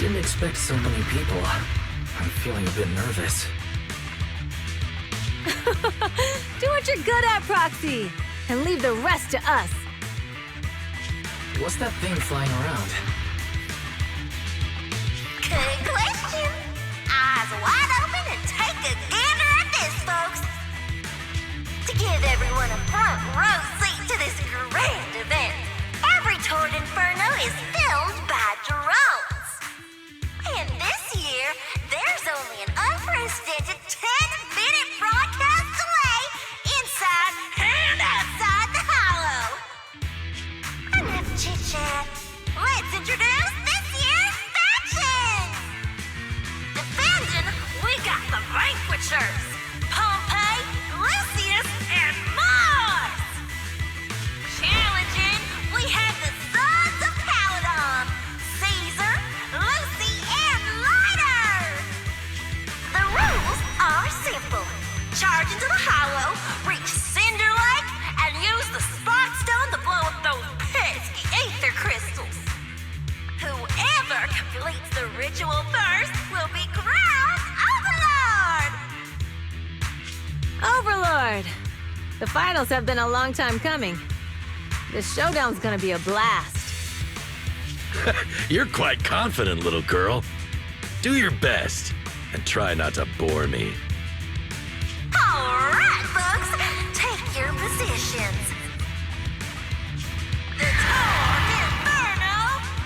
Didn't expect so many people. I'm feeling a bit nervous. Do what you're good at, Proxy, and leave the rest to us. What's that thing flying around? Good question. Eyes wide open and take a gander at this, folks. To give everyone a front row seat to this grand event, every tour in Inferno is filmed by drones. And this year, there's only an unprecedented 10-minute broadcast delay inside and outside the Hollow. Enough chit-chat. Let's introduce this year's factions. Defending, we got the Vanquishers, Pompey, Lucius, and Mars. Challenging, we have the Sons of Paladon, Caesar, Lucy, and Lighter. The rules are simple. Charge into the Hollow, reach Cinder Lake, and use the Spark Stone to blow up those pesky ether crystals. Whoever completes the ritual first will be crowned Overlord! Overlord! The finals have been a long time coming. This showdown's gonna be a blast. You're quite confident, little girl. Do your best, and try not to bore me. Alright, folks, take your positions. The tour of Inferno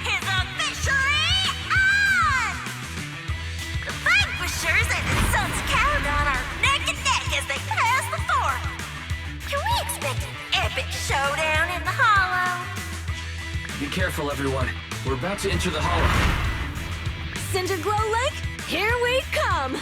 is officially on! The Vanquishers and the Sons of Paladon are neck and neck as they pass the fort. Can we expect an epic showdown in the Hollow? Be careful, everyone. We're about to enter the Hollow. Cinderglow Lake, here we come!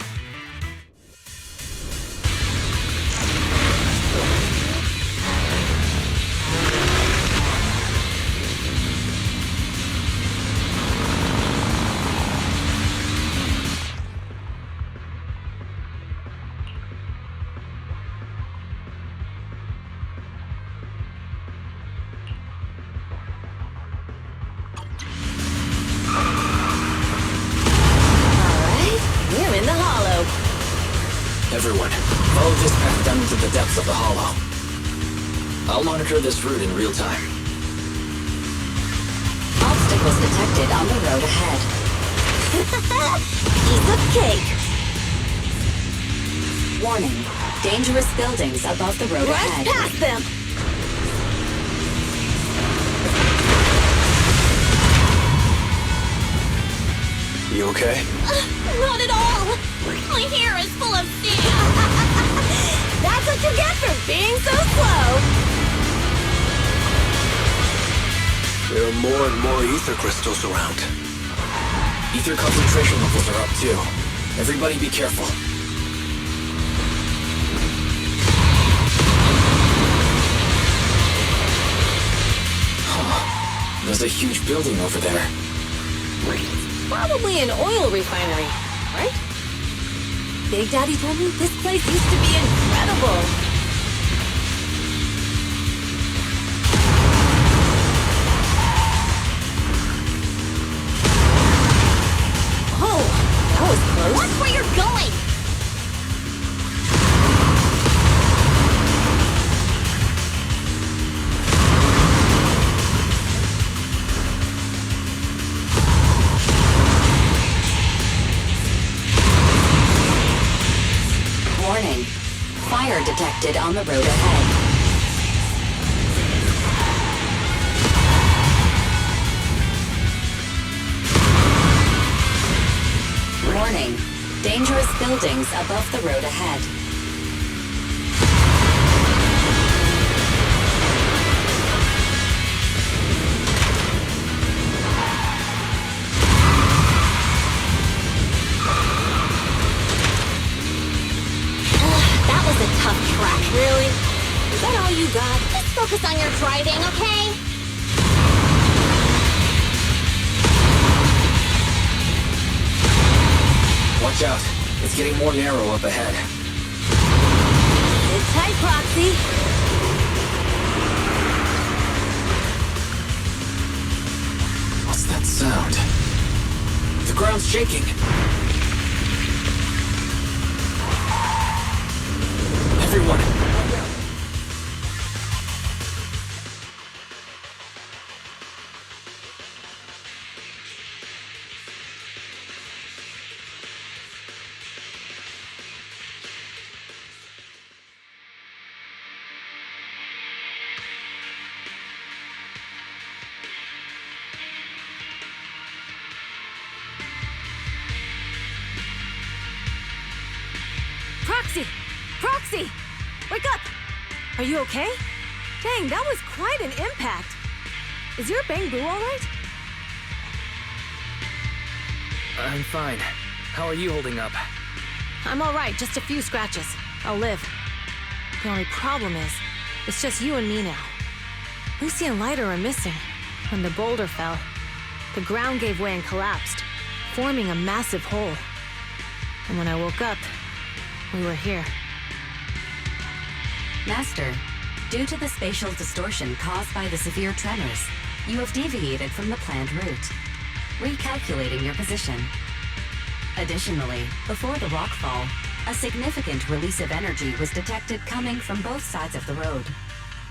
We're in the Hollow. Everyone, follow this path down into the depths of the Hollow. I'll monitor this route in real time. Obstacles detected on the road ahead. Piece of cake. Warning. Dangerous buildings above the road Right ahead. past them. You okay? Not at all. My hair is full of sand. That's what you get for being so slow. There are more and more ether crystals around. Ether concentration levels are up too. Everybody be careful. Huh. There's a huge building over there. Probably an oil refinery, right? Big Daddy told me this place used to be incredible. Oh, that was close. Watch where you're going! Warning. Fire detected on the road ahead. Warning. Dangerous buildings above the road ahead. That was a tough track. Really? Is that all you got? Just focus on your driving, okay? Watch out. It's getting more narrow up ahead. Sit tight, Proxy. What's that sound? The ground ground's shaking. Everyone. Proxy! Wake up! Are you okay? Dang, that was quite an impact. Is your bang boo alright? I'm fine. How are you holding up? I'm alright, just a few scratches. I'll live. The only problem is, it's just you and me now. Lucy and Lighter are missing. When the boulder fell, the ground gave way and collapsed, forming a massive hole. And when I woke up, we were here. Master, due to the spatial distortion caused by the severe tremors, you have deviated from the planned route, recalculating your position. Additionally, before the rockfall, a significant release of energy was detected coming from both sides of the road.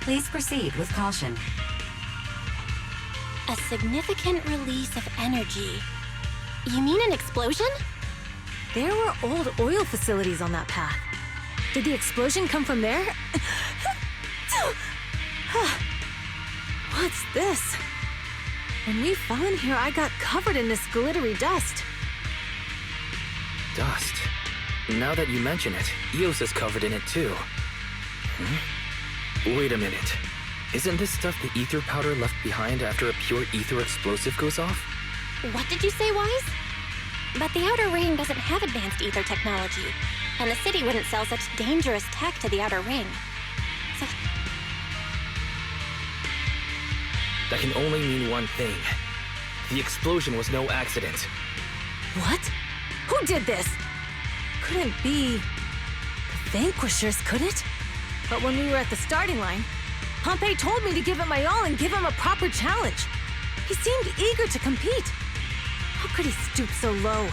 Please proceed with caution. A significant release of energy. You mean an explosion? There were old oil facilities on that path. Did the explosion come from there? What's this? When we fell in here, I got covered in this glittery dust. Dust. Now that you mention it, Eos is covered in it too. Wait a minute. Isn't this stuff the ether powder left behind after a pure ether explosive goes off? What did you say, Wise? But the Outer Ring doesn't have advanced ether technology, and the city wouldn't sell such dangerous tech to the Outer Ring. So... That can only mean one thing. The explosion was no accident. What? Who did this? Couldn't be... the Vanquishers, could it? But when we were at the starting line, Pompey told me to give it my all and give him a proper challenge. He seemed eager to compete. How could he stoop so low?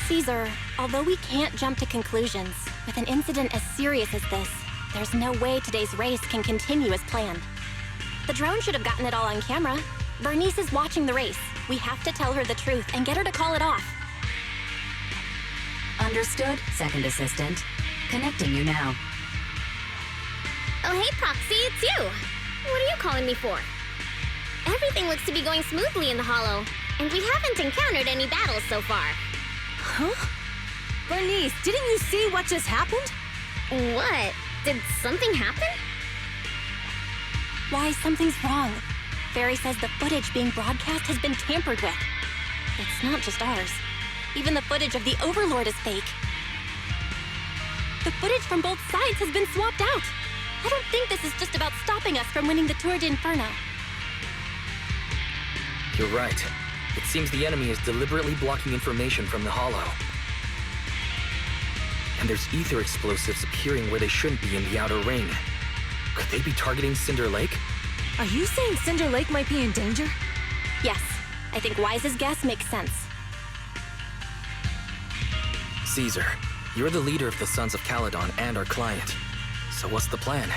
Caesar, although we can't jump to conclusions, with an incident as serious as this, there's no way today's race can continue as planned. The drone should have gotten it all on camera. Bernice is watching the race. We have to tell her the truth and get her to call it off. Understood, Second Assistant. Connecting you now. Oh, hey, Proxy, it's you. What are you calling me for? Everything looks to be going smoothly in the Hollow, and we haven't encountered any battles so far. Huh? Bernice, didn't you see what just happened? What? Did something happen? Why, something's wrong. Barry says the footage being broadcast has been tampered with. It's not just ours. Even the footage of the Overlord is fake. The footage from both sides has been swapped out. I don't think this is just about stopping us from winning the Tour d'Inferno. You're right. It seems the enemy is deliberately blocking information from the Hollow. And there's ether explosives appearing where they shouldn't be in the Outer Ring. Could they be targeting Cinder Lake? Are you saying Cinder Lake might be in danger? Yes, I think Wise's guess makes sense. Caesar, you're the leader of the Sons of Caledon and our client. So what's the plan?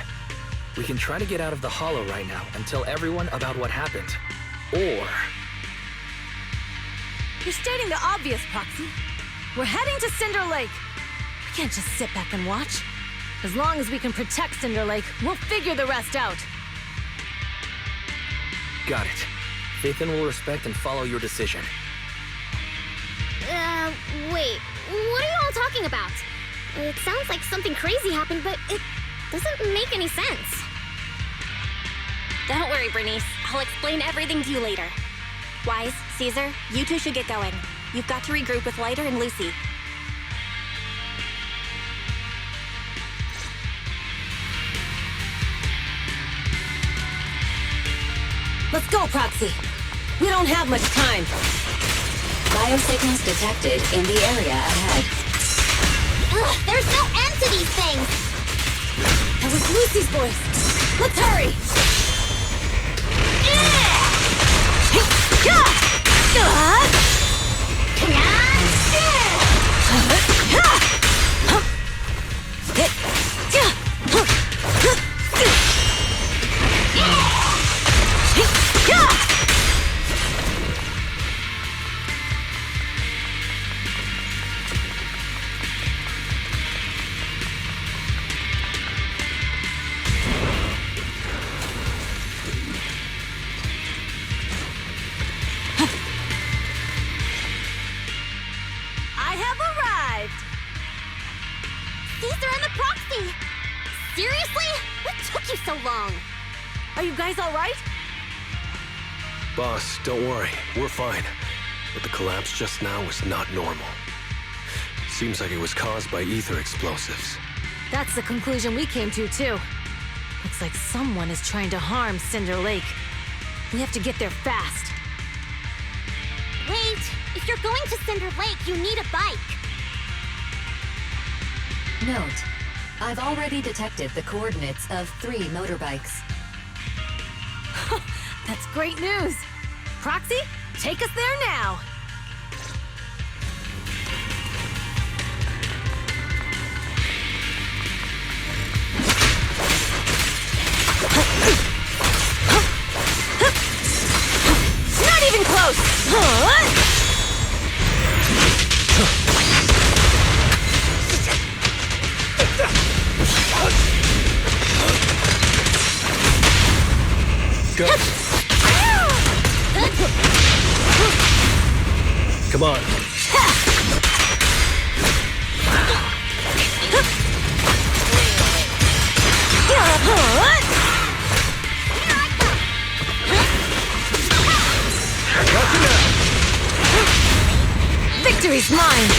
We can try to get out of the Hollow right now and tell everyone about what happened. Or... You're stating the obvious, Proxy. We're heading to Cinder Lake. We can't just sit back and watch. As long as we can protect Cinder Lake, we'll figure the rest out. Got it. Nathan will respect and follow your decision. Wait. What are you all talking about? It sounds like something crazy happened, but it doesn't make any sense. Don't worry, Bernice. I'll explain everything to you later. Wise, Caesar, you two should get going. You've got to regroup with Lighter and Lucy. Let's go, Proxy. We don't have much time. Biosignals detected in the area ahead. Ugh, there's no end to these things! That was Lucy's voice. Let's hurry! Tracer and the Proxy! Seriously? What took you so long? Are you guys all right? Boss, don't worry. We're fine. But the collapse just now was not normal. Seems like it was caused by ether explosives. That's the conclusion we came to, too. Looks like someone is trying to harm Cinder Lake. We have to get there fast. Wait! If you're going to Cinder Lake, you need a bike! Note, I've already detected the coordinates of 3 motorbikes. That's great news! Proxy, take us there now! Not even close! Go! Come on. Victory's mine!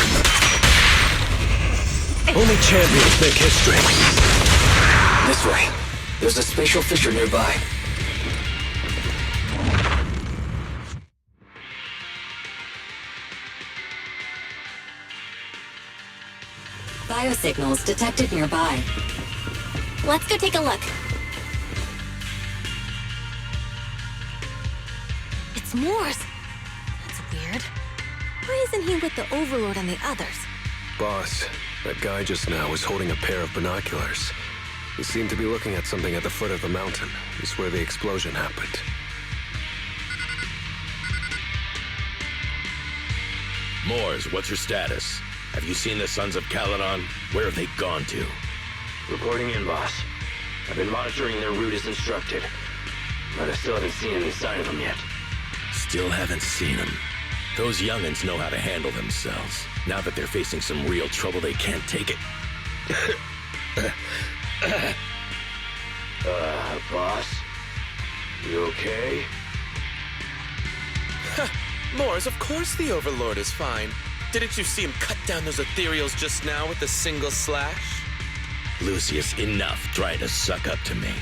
Only champions make history. This way. There's a spatial fissure nearby. Biosignals detected nearby. Let's go take a look. It's Morse! That's weird. Why isn't he with the Overlord and the others? Boss, that guy just now was holding a pair of binoculars. He seemed to be looking at something at the foot of the mountain. It's where the explosion happened. Moors, what's your status? Have you seen the Sons of Caledon? Where have they gone to? Reporting in, boss. I've been monitoring their route as instructed, but I still haven't seen any sign of them yet. Still haven't seen them. Those young'uns know how to handle themselves. Now that they're facing some real trouble, they can't take it. Boss? You okay? Moors, of course the Overlord is fine. Didn't you see him cut down those ethereals just now with a single slash? Lucius, enough trying to suck up to me.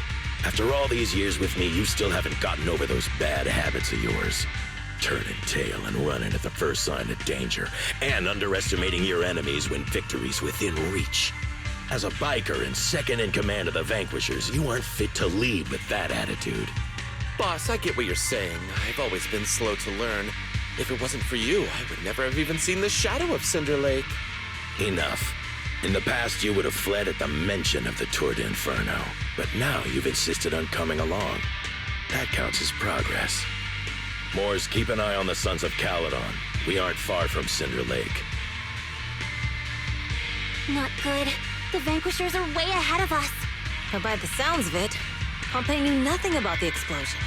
After all these years with me, you still haven't gotten over those bad habits of yours. Turning tail and running at the first sign of danger, and underestimating your enemies when victory's within reach. As a biker and second in command of the Vanquishers, you aren't fit to lead with that attitude. Boss, I get what you're saying. I've always been slow to learn. If it wasn't for you, I would never have even seen the shadow of Cinder Lake. Enough. In the past, you would have fled at the mention of the Tour de Inferno, but now you've insisted on coming along. That counts as progress. Moors, keep an eye on the Sons of Caledon. We aren't far from Cinder Lake. Not good. The Vanquishers are way ahead of us. But by the sounds of it, Pompey knew nothing about the explosion.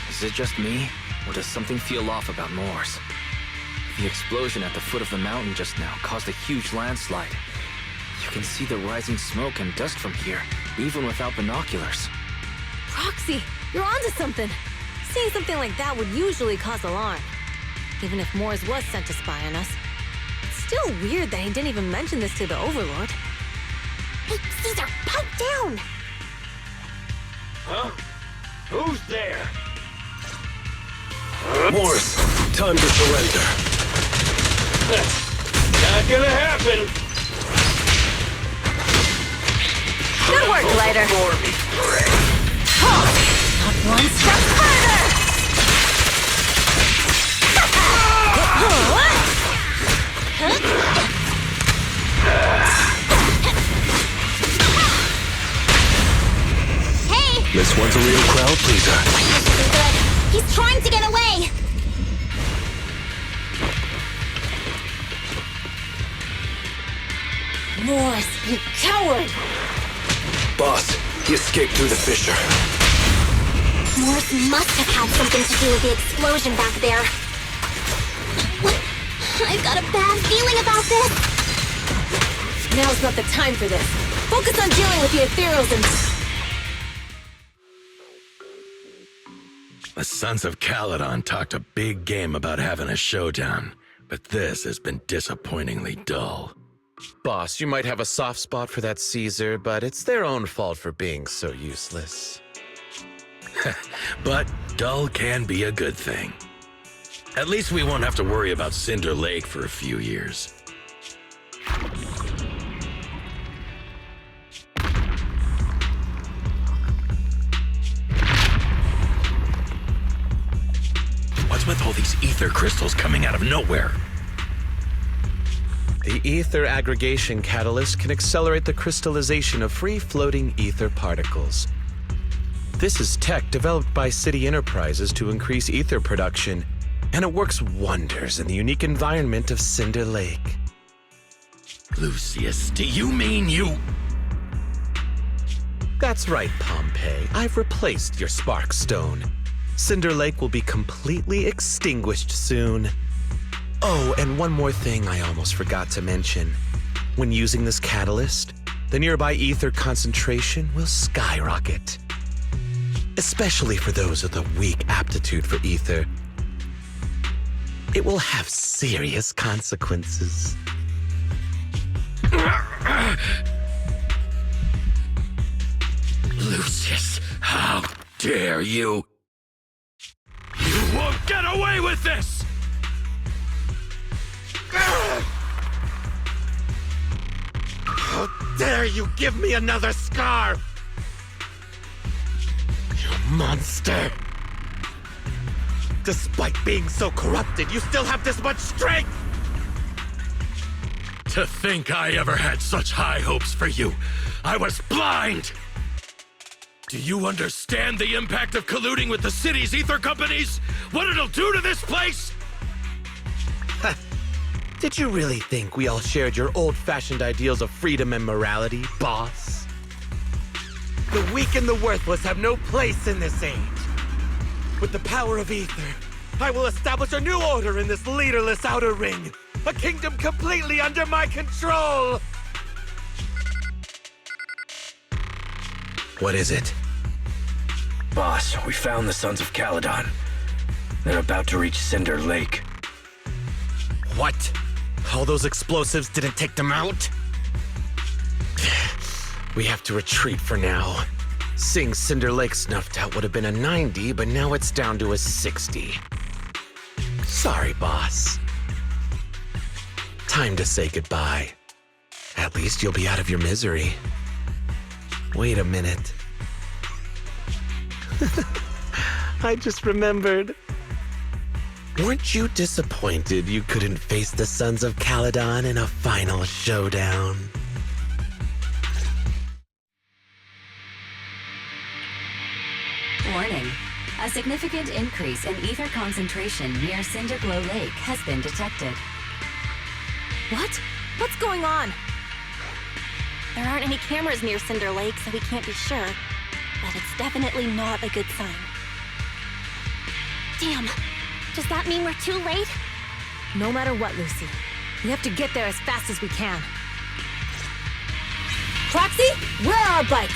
Is it just me, or does something feel off about Morse? The explosion at the foot of the mountain just now caused a huge landslide. You can see the rising smoke and dust from here, even without binoculars. Proxy, you're onto something. Seeing something like that would usually cause alarm. Even if Morse was sent to spy on us. It's still weird that he didn't even mention this to the Overlord. Hey, Caesar, pipe down! Huh? Who's there? Morse, time to surrender. Not gonna happen! Good work, Glider. For me, Greg. Not one step further! Hey! This one's a real crowd pleaser. Good. He's trying to get away! Morse, you coward! Boss, he escaped through the fissure. Morse must have had something to do with the explosion back there. What? I've got a bad feeling about this. Now's not the time for this. Focus on dealing with the ethereals and... The Sons of Caledon talked a big game about having a showdown, but this has been disappointingly dull. Boss, you might have a soft spot for that Caesar, but it's their own fault for being so useless. But dull can be a good thing. At least we won't have to worry about Cinder Lake for a few years. What's with all these ether crystals coming out of nowhere? The ether aggregation catalyst can accelerate the crystallization of free-floating ether particles. This is tech developed by City Enterprises to increase ether production, and it works wonders in the unique environment of Cinder Lake. Lucius, do you mean you... That's right, Pompey. I've replaced your spark stone. Cinder Lake will be completely extinguished soon. Oh, and one more thing I almost forgot to mention. When using this catalyst, the nearby ether concentration will skyrocket. Especially for those with a weak aptitude for ether. It will have serious consequences. Lucius, how dare you? You won't get away with this! How dare you give me another scar! You monster! Despite being so corrupted, you still have this much strength! To think I ever had such high hopes for you. I was blind! Do you understand the impact of colluding with the city's ether companies? What it'll do to this place? Did you really think we all shared your old-fashioned ideals of freedom and morality, boss? The weak and the worthless have no place in this age. With the power of ether, I will establish a new order in this leaderless outer ring. A kingdom completely under my control! What is it? Boss, we found the Sons of Caledon. They're about to reach Cinder Lake. What? All those explosives didn't take them out? We have to retreat for now. Seeing Cinder Lake snuffed out would have been a 90, but now it's down to a 60. Sorry, boss. Time to say goodbye. At least you'll be out of your misery. Wait a minute. I just remembered. Weren't you disappointed you couldn't face the Sons of Caledon in a final showdown? Warning. A significant increase in ether concentration near Cinderglow Lake has been detected. What? What's going on? There aren't any cameras near Cinder Lake, so we can't be sure. But it's definitely not a good sign. Damn. Does that mean we're too late? No matter what, Lucy. We have to get there as fast as we can. Proxy, where are our bikes?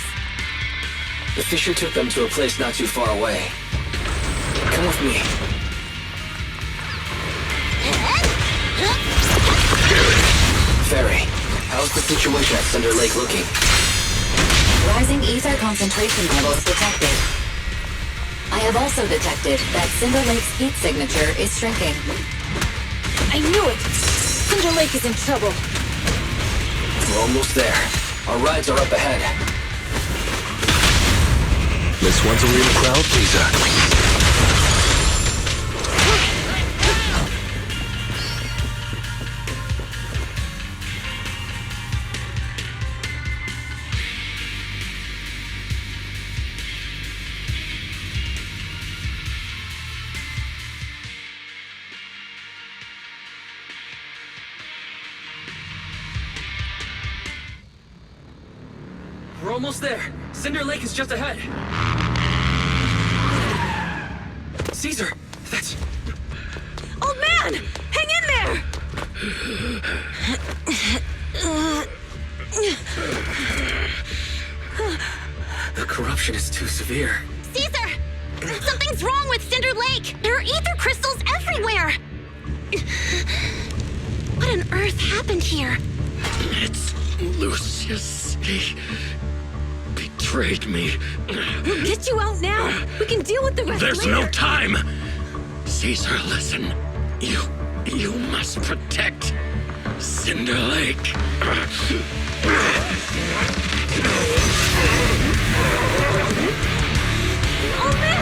The Fisher took them to a place not too far away. Come with me. Ferry, how's the situation at Cinder Lake looking? Rising ether concentration levels detected. I have also detected that Cinder Lake's heat signature is shrinking. I knew it! Cinder Lake is in trouble. We're almost there. Our rides are up ahead. This one's a real crowd pleaser. We're almost there. Cinder Lake is just ahead. Caesar, that's... Old man! Hang in there! disruption is too severe. Caesar! Something's wrong with Cinder Lake! There are ether crystals everywhere! What on earth happened here? It's Lucius. He betrayed me. We'll get you out now. We can deal with the rest There's later. no time. Caesar, listen. You must protect Cinder Lake. Oh man!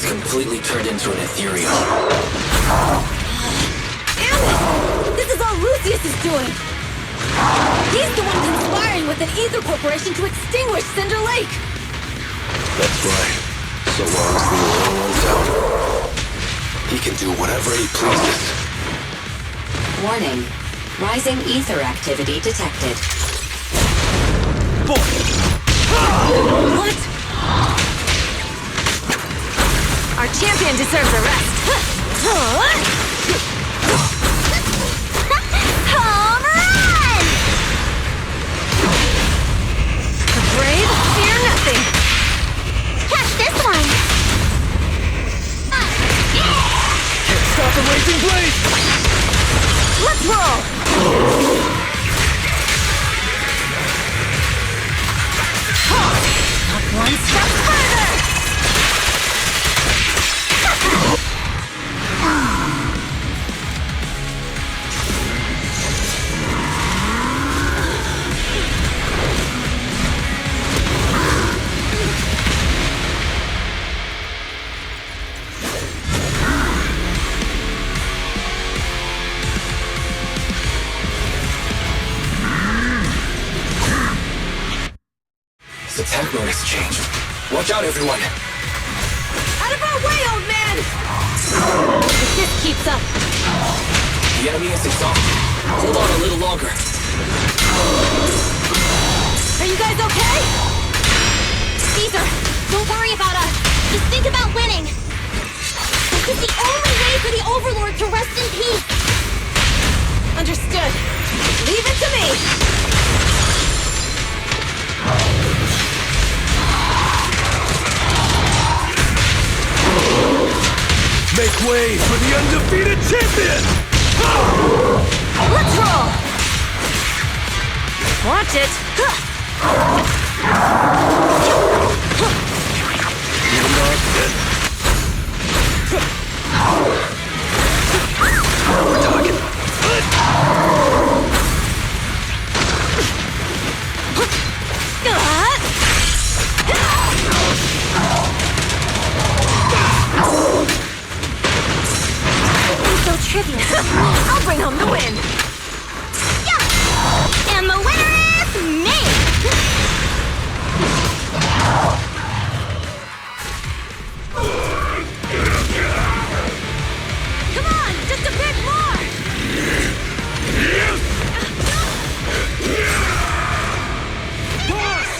Completely turned into an ethereal. Damn it! This is all Lucius is doing! He's the one conspiring with an ether corporation to extinguish Cinder Lake! That's right. So long as the oil runs out, he can do whatever he pleases. Warning. Rising ether activity detected. What? Our champion deserves a rest. Home run! The brave fear nothing. Catch this one! Can't stop the raging blade! Let's roll! Up one step further! His attack mode has changed. Watch out, everyone! Out of our way, old man! If this keeps up... The enemy is exhausted. Hold on a little longer. Are you guys okay? Caesar, don't worry about us. Just think about winning. This is the only way for the Overlord to rest in peace. Understood. Leave it to me! Make way for the undefeated champion! Let's roll! Watch it! We're talking. So trivial. I'll bring home the win! Yeah! And the winner is me! Come on! Just a bit more! Boss!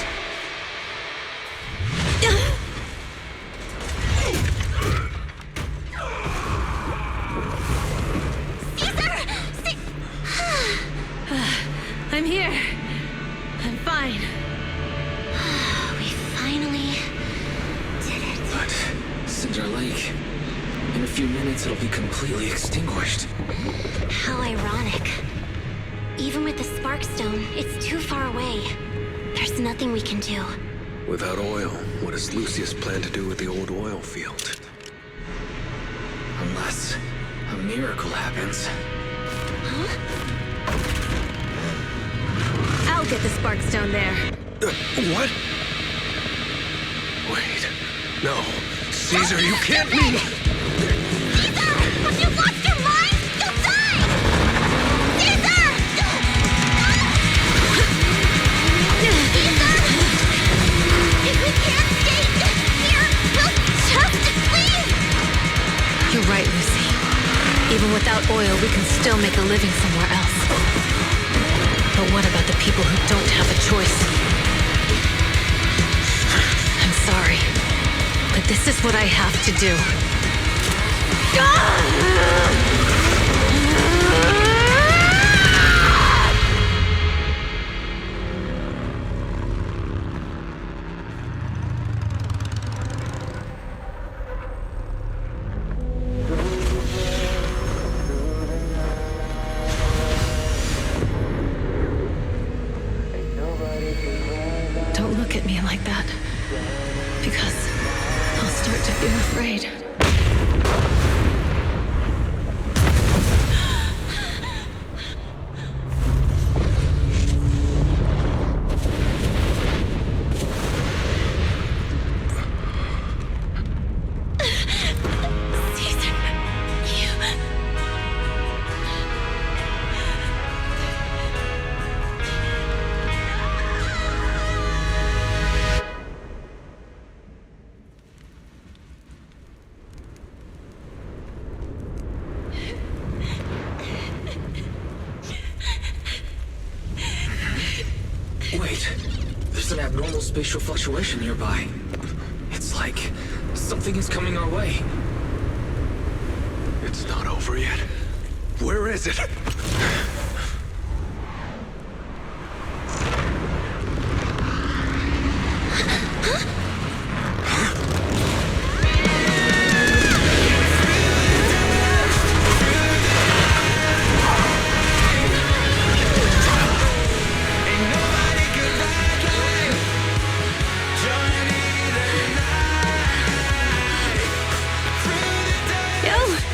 I'm here. I'm fine. We finally did it. But Cinder Lake... In a few minutes, it'll be completely extinguished. How ironic. Even with the Spark Stone, it's too far away. There's nothing we can do. Without oil, what does Lucius plan to do with the old oil field? Unless a miracle happens. I'll get the Spark Stone there. What? Wait. No. Caesar, you can't mean... Caesar! Have you lost your mind? You'll die! Caesar! Caesar! If we can't stay here, we'll just leave! You're right, Lucy. Even without oil, we can still make a living somewhere else. But what about the people who don't have a choice? I'm sorry, but this is what I have to do. Don't look at me like that, because I'll start to feel afraid. Wait, there's an abnormal spatial fluctuation nearby. It's like something is coming our way. It's not over yet. Where is it?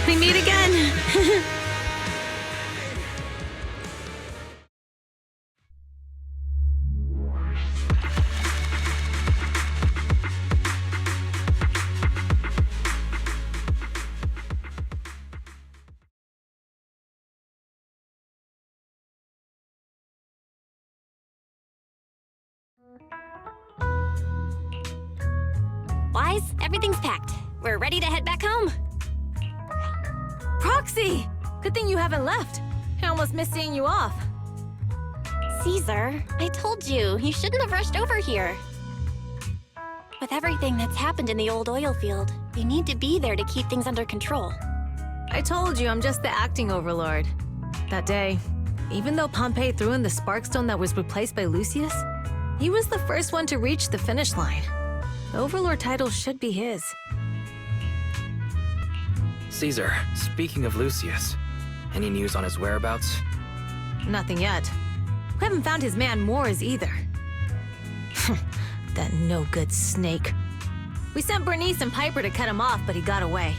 We meet again. Wise, everything's packed. We're ready to head back home. Proxy! Good thing you haven't left. I almost missed seeing you off. Caesar, I told you, you shouldn't have rushed over here. With everything that's happened in the old oil field, you need to be there to keep things under control. I told you I'm just the acting overlord. That day, even though Pompey threw in the Sparkstone that was replaced by Lucius, he was the first one to reach the finish line. The overlord title should be his. Caesar, speaking of Lucius, any news on his whereabouts? Nothing yet. We haven't found his man Moores either. That no-good snake. We sent Bernice and Piper to cut him off, but he got away.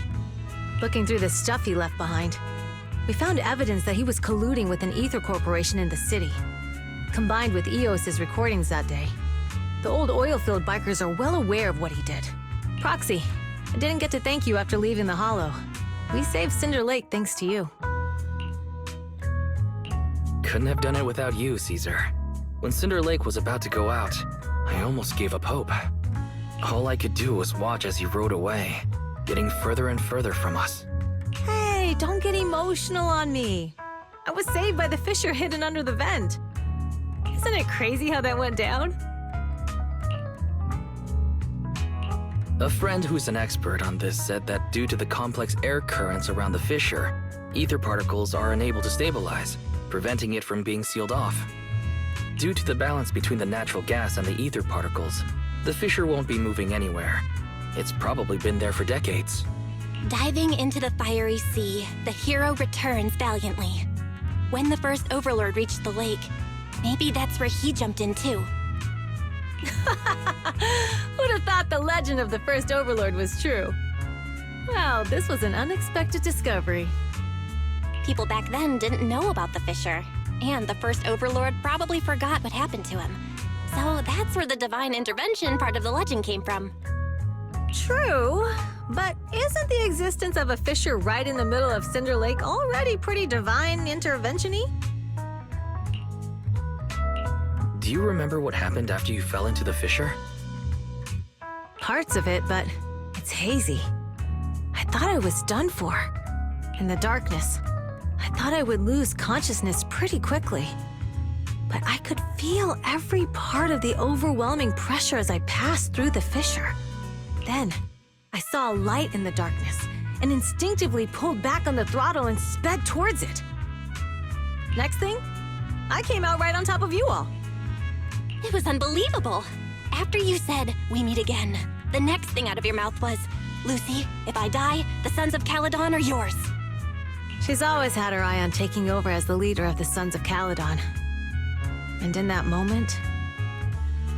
Looking through the stuff he left behind, we found evidence that he was colluding with an ether corporation in the city, combined with Eos's recordings that day. The old oilfield bikers are well aware of what he did. Proxy, I didn't get to thank you after leaving the Hollow. We saved Cinder Lake thanks to you. Couldn't have done it without you, Caesar. When Cinder Lake was about to go out, I almost gave up hope. All I could do was watch as he rode away, getting further and further from us. Hey, don't get emotional on me. I was saved by the fissure hidden under the vent. Isn't it crazy how that went down? A friend who's an expert on this said that due to the complex air currents around the fissure, ether particles are unable to stabilize, preventing it from being sealed off. Due to the balance between the natural gas and the ether particles, the fissure won't be moving anywhere. It's probably been there for decades. Diving into the fiery sea, the hero returns valiantly. when the first Overlord reached the lake. Maybe that's where he jumped in too. Who'd have thought the legend of the first Overlord was true? Well, this was an unexpected discovery. People back then didn't know about the fissure, and the first Overlord probably forgot what happened to him. So that's where the divine intervention part of the legend came from. True, but isn't the existence of a fissure right in the middle of Cinder Lake already pretty divine intervention-y? Do you remember what happened after you fell into the fissure? Parts of it, but it's hazy. I thought I was done for. In the darkness, I thought I would lose consciousness pretty quickly. But I could feel every part of the overwhelming pressure as I passed through the fissure. Then, I saw a light in the darkness and instinctively pulled back on the throttle and sped towards it. Next thing, I came out right on top of you all. It was unbelievable. After you said, "We meet again," the next thing out of your mouth was, "Lucy, if I die, the Sons of Caledon are yours." She's always had her eye on taking over as the leader of the Sons of Caledon. And in that moment,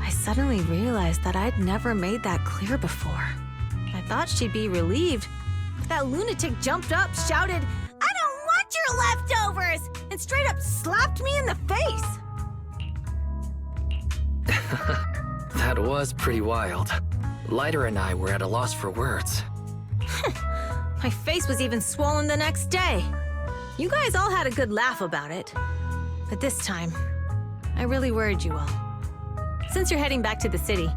I suddenly realized that I'd never made that clear before. I thought she'd be relieved, but that lunatic jumped up, shouted, "I don't want your leftovers!" and straight up slapped me in the face. That was pretty wild. Lighter and I were at a loss for words. My face was even swollen the next day. You guys all had a good laugh about it. But this time, I really worried you all. Since you're heading back to the city,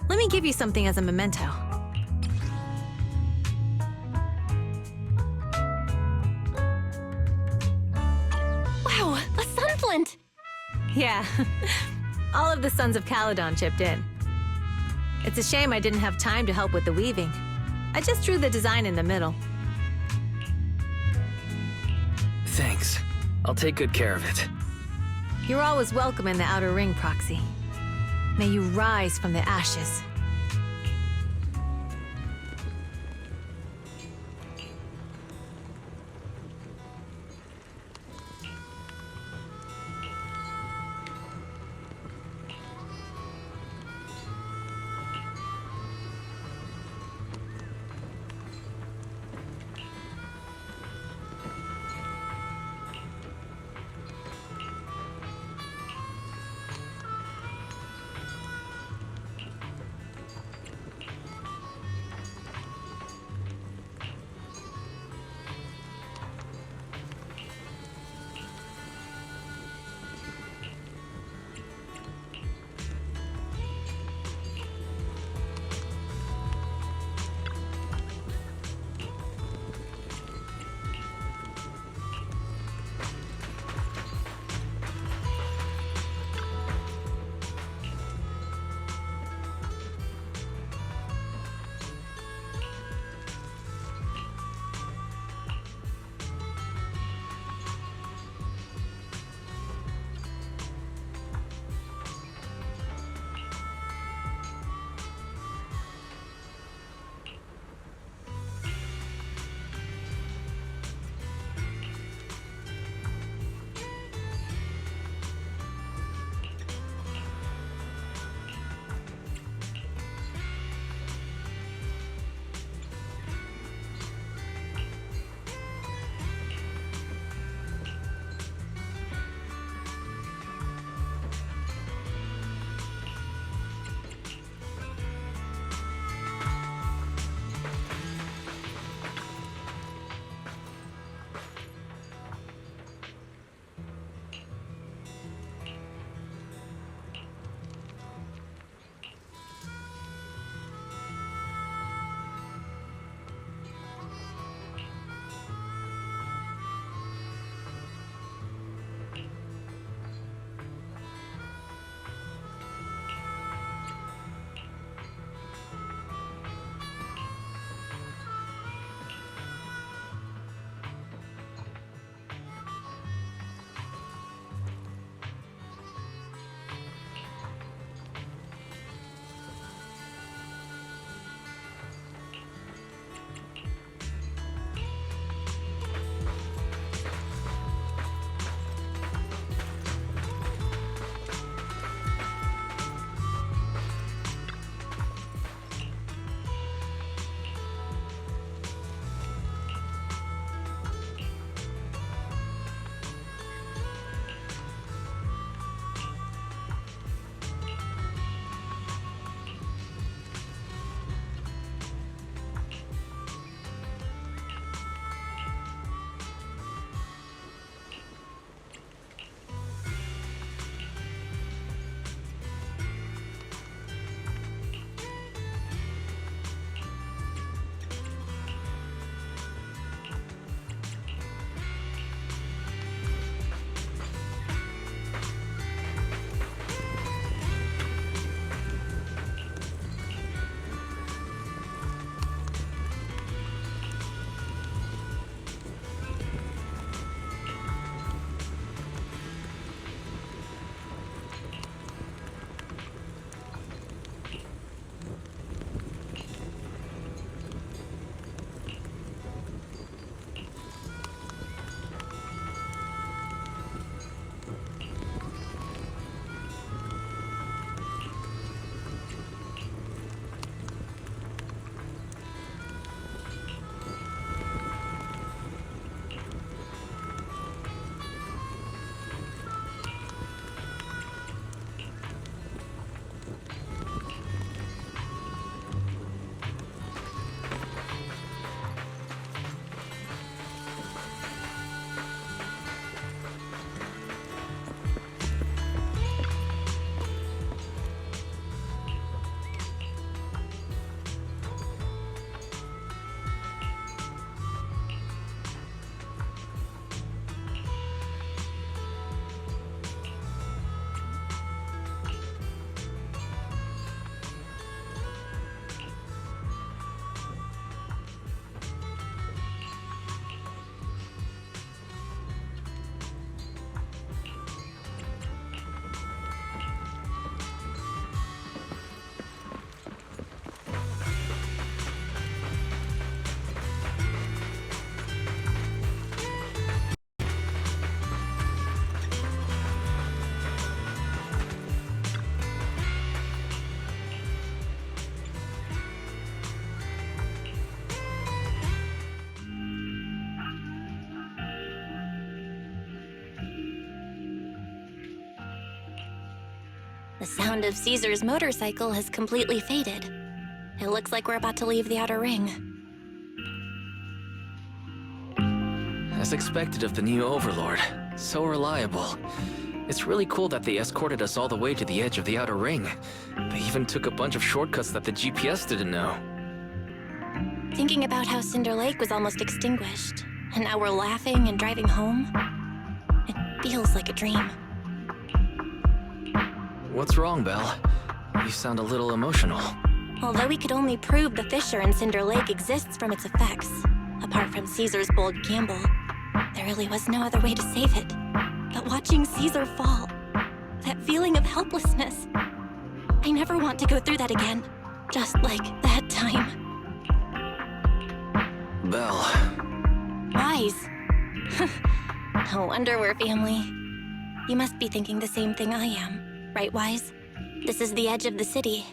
let me give you something as a memento. Wow, a sunflint! Yeah, all of the Sons of Caledon chipped in. It's a shame I didn't have time to help with the weaving. I just drew the design in the middle. Thanks. I'll take good care of it. You're always welcome in the Outer Ring, Proxy. May you rise from the ashes. The sound of Caesar's motorcycle has completely faded. It looks like we're about to leave the outer ring. As expected of the new Overlord. So reliable. It's really cool that they escorted us all the way to the edge of the outer ring. They even took a bunch of shortcuts that the GPS didn't know. Thinking about how Cinder Lake was almost extinguished, and now we're laughing and driving home, it feels like a dream. What's wrong, Belle? You sound a little emotional. Although we could only prove the fissure in Cinder Lake exists from its effects, apart from Caesar's bold gamble, there really was no other way to save it. But watching Caesar fall, that feeling of helplessness, I never want to go through that again, just like that time. Belle. Wise. No wonder we're family. You must be thinking the same thing I am, right, Wise? This is the edge of the city.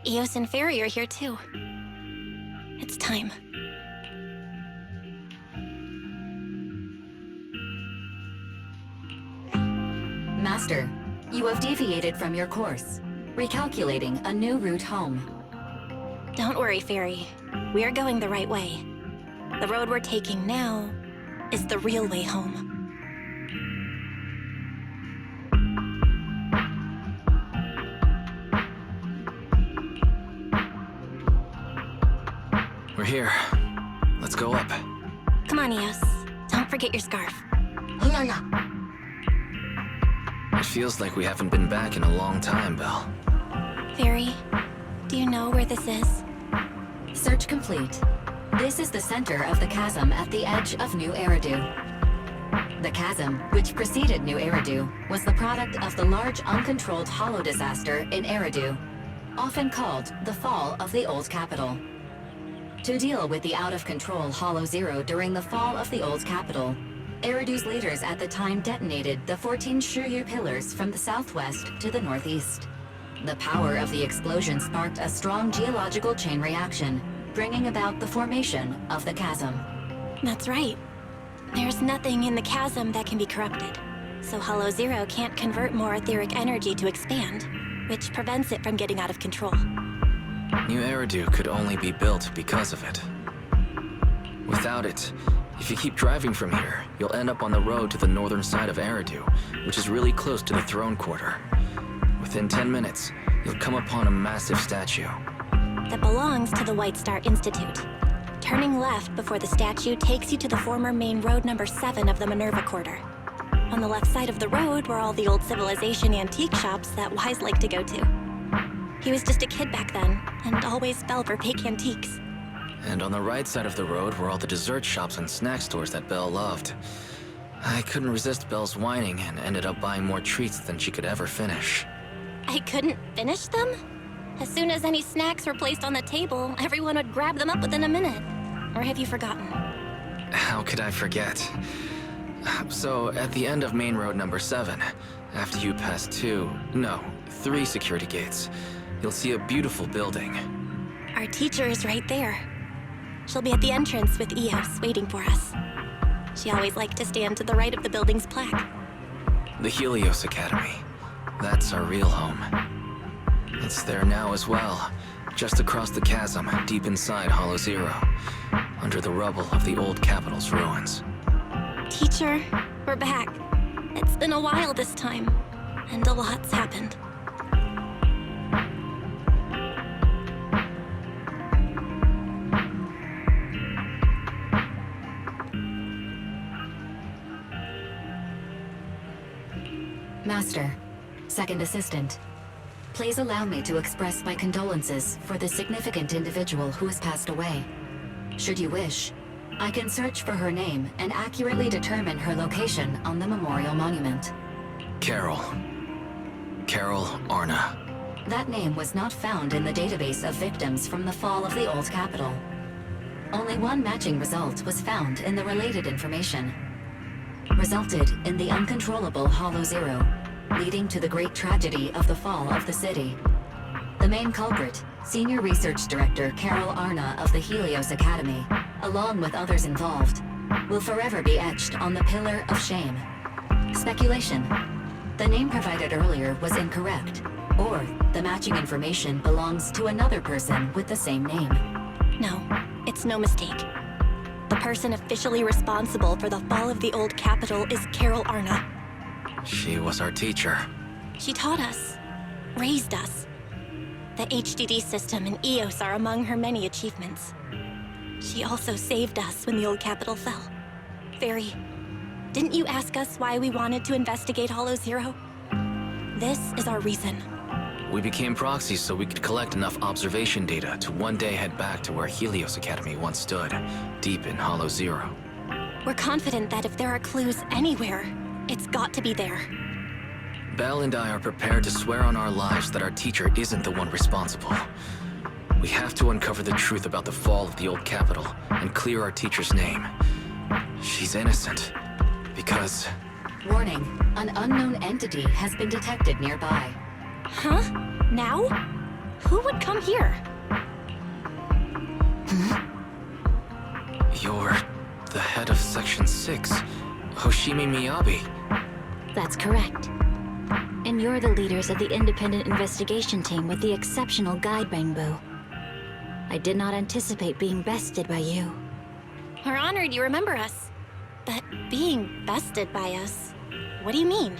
Eos and Fairy are here too. It's time. Master, you have deviated from your course, recalculating a new route home. Don't worry, Fairy. We are going the right way. The road we're taking now is the real way home. We're here. Let's go up. Come on, Eos. Don't forget your scarf. It feels like we haven't been back in a long time, Belle. Fairy, do you know where this is? Search complete. This is the center of the chasm at the edge of New Eridu. The chasm, which preceded New Eridu, was the product of the large uncontrolled hollow disaster in Eridu, often called the fall of the old capital. To deal with the out-of-control Hollow Zero during the fall of the old capital, Eridu's leaders at the time detonated the 14 Shuryu pillars from the southwest to the northeast. The power of the explosion sparked a strong geological chain reaction, bringing about the formation of the chasm. That's right. There's nothing in the chasm that can be corrupted, so Hollow Zero can't convert more etheric energy to expand, which prevents it from getting out of control. New Eridu could only be built because of it. Without it, if you keep driving from here, you'll end up on the road to the northern side of Eridu, which is really close to the throne quarter. Within 10 minutes, you'll come upon a massive statue. That belongs to the White Star Institute. Turning left before the statue takes you to the former main road number 7 of the Minerva Quarter. On the left side of the road were all the old civilization antique shops that Wise liked to go to. He was just a kid back then, and always fell for fake antiques. And on the right side of the road were all the dessert shops and snack stores that Belle loved. I couldn't resist Belle's whining and ended up buying more treats than she could ever finish. I couldn't finish them? As soon as any snacks were placed on the table, everyone would grab them up within a minute. Or have you forgotten? How could I forget? So, at the end of main road number 7, after you pass 3 security gates, you'll see a beautiful building. Our teacher is right there. She'll be at the entrance with Eos waiting for us. She always liked to stand to the right of the building's plaque. The Helios Academy. That's our real home. It's there now as well, just across the chasm, deep inside Hollow Zero, under the rubble of the old capital's ruins. Teacher, we're back. It's been a while this time, and a lot's happened. Master, Second Assistant, please allow me to express my condolences for the significant individual who has passed away. Should you wish, I can search for her name and accurately determine her location on the memorial monument. Carol Arna. That name was not found in the database of victims from the fall of the old capital. Only one matching result was found in the related information. Resulted in the uncontrollable Hollow Zero, leading to the great tragedy of the fall of the city. The main culprit, Senior Research Director Carol Arna of the Helios Academy, along with others involved, will forever be etched on the Pillar of Shame. Speculation. The name provided earlier was incorrect, or the matching information belongs to another person with the same name. No, it's no mistake. The person officially responsible for the fall of the old capital is Carol Arna. She was our teacher. She taught us, raised us. The HDD system and EOS are among her many achievements. She also saved us when the old capital fell. Very. Didn't you ask us why we wanted to investigate HoYo? This is our reason. We became proxies so we could collect enough observation data to one day head back to where Helios Academy once stood, deep in HoYo. We're confident that if there are clues anywhere, it's got to be there. Belle and I are prepared to swear on our lives that our teacher isn't the one responsible. We have to uncover the truth about the fall of the old capital and clear our teacher's name. She's innocent. Because... Warning, an unknown entity has been detected nearby. Huh? Now? Who would come here? You're the head of Section 6, Hoshimi Miyabi. That's correct. And you're the leaders of the independent investigation team with the exceptional guide Bangbu. I did not anticipate being bested by you. We're honored you remember us. But being bested by us, what do you mean?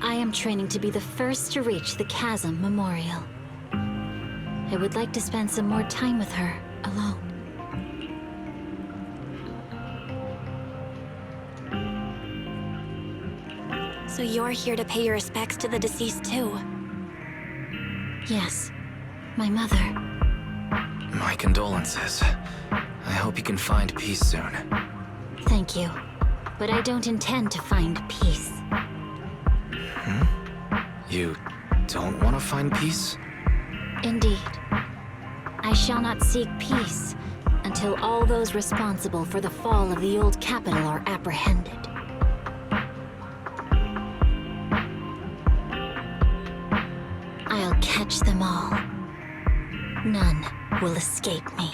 I am training to be the first to reach the Chasm Memorial. I would like to spend some more time with her, alone. So you're here to pay your respects to the deceased too? Yes, my mother. My condolences. I hope you can find peace soon. Thank you, but I don't intend to find peace. You don't want to find peace? Indeed. I shall not seek peace until all those responsible for the fall of the old capital are apprehended. I'll catch them all. None will escape me.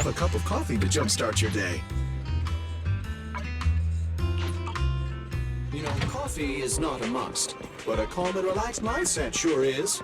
a cup of coffee to jumpstart your day. You know, coffee is not a must, but a calm and relaxed mindset sure is.